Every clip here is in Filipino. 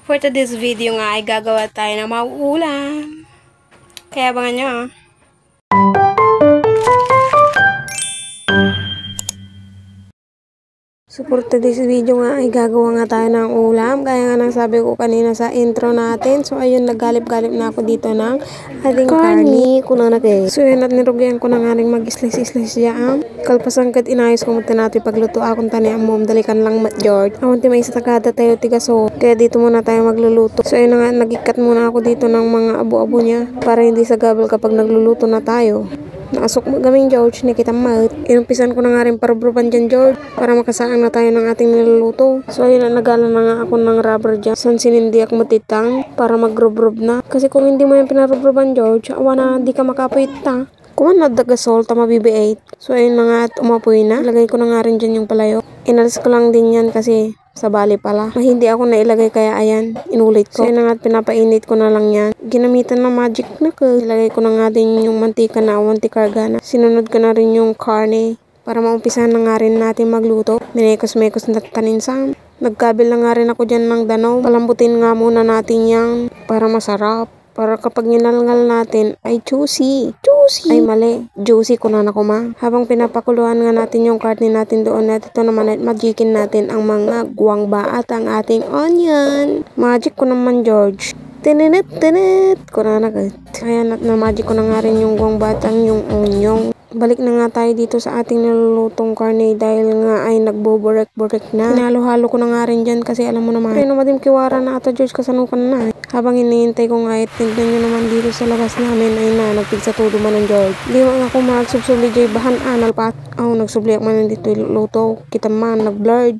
For today's video nga ay gagawa tayo ng mauulam. Kaya abangan nyo ah. So for today's video nga ay gagawa nga tayo ng ulam. Kaya nga nang sabi ko kanina sa intro natin. So ayun, naggalip-galip na ako dito ng ating karni. So yun, at nirugyan ko na nga rin mag-slice-slice dyan. Kalpasan kat inayos ko muna natin pagluto akong tani ang mom. Dalikan lang mat George. Akong timay sa tagada tayo tigaso. Kaya dito muna tayo magluluto. So ayun na nga, nagikat muna ako dito ng mga abo-abo niya. Para hindi sagabal kapag nagluluto na tayo. Naasok mo gaming George, ni kita mat. Inumpisan ko na nga rin parubruban dyan George. Para makasaang na tayo ng ating niluluto. So ayun, nagala na nga ako ng rubber dyan. San sinindi ako matitang para magrub-rub na. Kasi kung hindi mo yung pinarubruban George, awa na di ka makapita. Kung ano dagasol, tama BB8. So ayun na nga at umapoy na. Ilagay ko na nga rin dyan yung palayo. Inalis ko lang din yan kasi sa bali pala. Hindi ako nailagay kaya ayan, inulit ko. So yun na nga at pinapainit ko na lang yan. Ginamitan ng magic na ko. Ilagay ko na nga din yung mantika na o mantikarga na. Sinunod ko na rin yung karne para maumpisahan na nga rin natin magluto. Minekos-mekos na taninsam. Nagkabil na nga rin ako dyan ng danaw. Palambutin nga muna natin yan para masarap. Para kapag nilalngal natin ay juicy. Juicy! Ay mali. Juicy ko na ma. Habang pinapakuluan nga natin yung karne natin doon at ito naman ay magikin natin ang mga guwangba at ang ating onion. Magic ko naman George. Tininit ko na agad. Ayan at na-magic ko na nga rin yung guwangba at ang yung onion. Balik na nga tayo dito sa ating nilulutong karne dahil nga ay nagboborek-borek na. Hinalo-halo ko na nga rin dyan kasi alam mo naman. Pero madim kiwara na ato George kasanukan na. Habang hinihintay ko nga tignan nyo naman dito sa labas namin ay na nagpigsa todo man ng George. Di man ako magsubsubli dyan bahan anal pa. Nagsubli ako man dito luto. Kita man nag-blurred.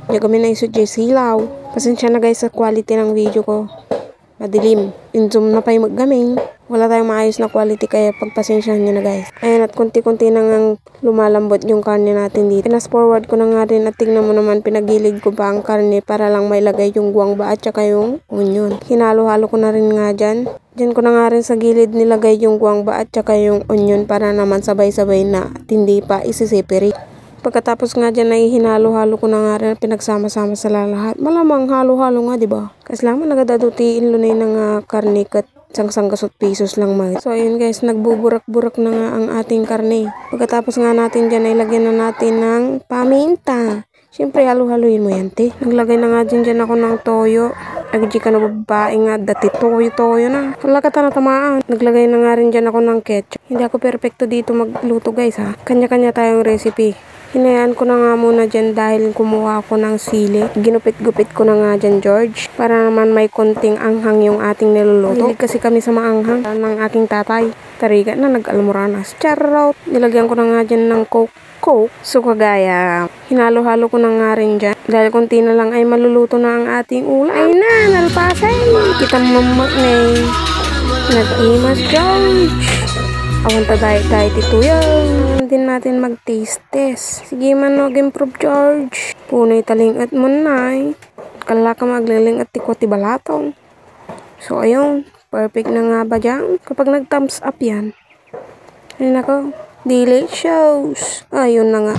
Di kami na isut dyan silaw. Pasensya na guys sa quality ng video ko. Madilim. In-zoom na pa yung maggaming. Wala tayong maayos na quality kaya pagpasensyahan nyo na guys. Ayan at konti-konti na nga lumalambot yung karne natin dito. Pinas forward ko na nga rin at tingnan mo naman pinagilid ko pa ang karne para lang may lagay yung guwangba at saka yung onion. Hinalo-halo ko na rin nga dyan. Dyan ko na nga rin sa gilid nilagay yung guwangba at saka yung onion para naman sabay-sabay na at hindi pa isiseparate. Pagkatapos nga dyan ay hinalo-halo ko na nga rin pinagsama-sama sa lahat. Malamang halo-halo nga diba? Kasi lamang nagadadutiin lunay ng karne kat sang gasot pesos lang mag. So ayun guys, nagbuburak-burak na nga ang ating karne. Pagkatapos nga natin dyan ay lagyan na natin ng paminta. Siyempre halo-haluin mo yan te. Naglagay na nga dyan ako ng toyo. Agji ka na babae nga dati toyo na. Wala ka na tamaan. Naglagay na nga rin dyan ako ng ketchup. Hindi ako perfecto dito magluto guys ha. Kanya-kanya tayong recipe. Hinayaan ko na nga muna dyan dahil kumuha ako ng sili. Ginupit-gupit ko na nga dyan George. Para naman may konting anghang yung ating niluluto. Hindi kasi kami sa maanghang ng aking tatay. Tariga na nag-almoranas. Charot! Nilagyan ko na nga dyan ng coke. So kagaya, hinalo-halo ko na nga rin dyan. Dahil konti na lang ay maluluto na ang ating ulam. Ay na, nalpasay! Kita mamak na nag-imas George! Awanta dahil ito yun. Hindi natin mag-taste test. Sige man mag-improve George. Punay talingat mo na Kala ka maglaling at tikwati balatong. So ayun, perfect na nga ba dyan? Kapag nag-thumbs up yan. Ayun ako, delicious. Ayun na nga.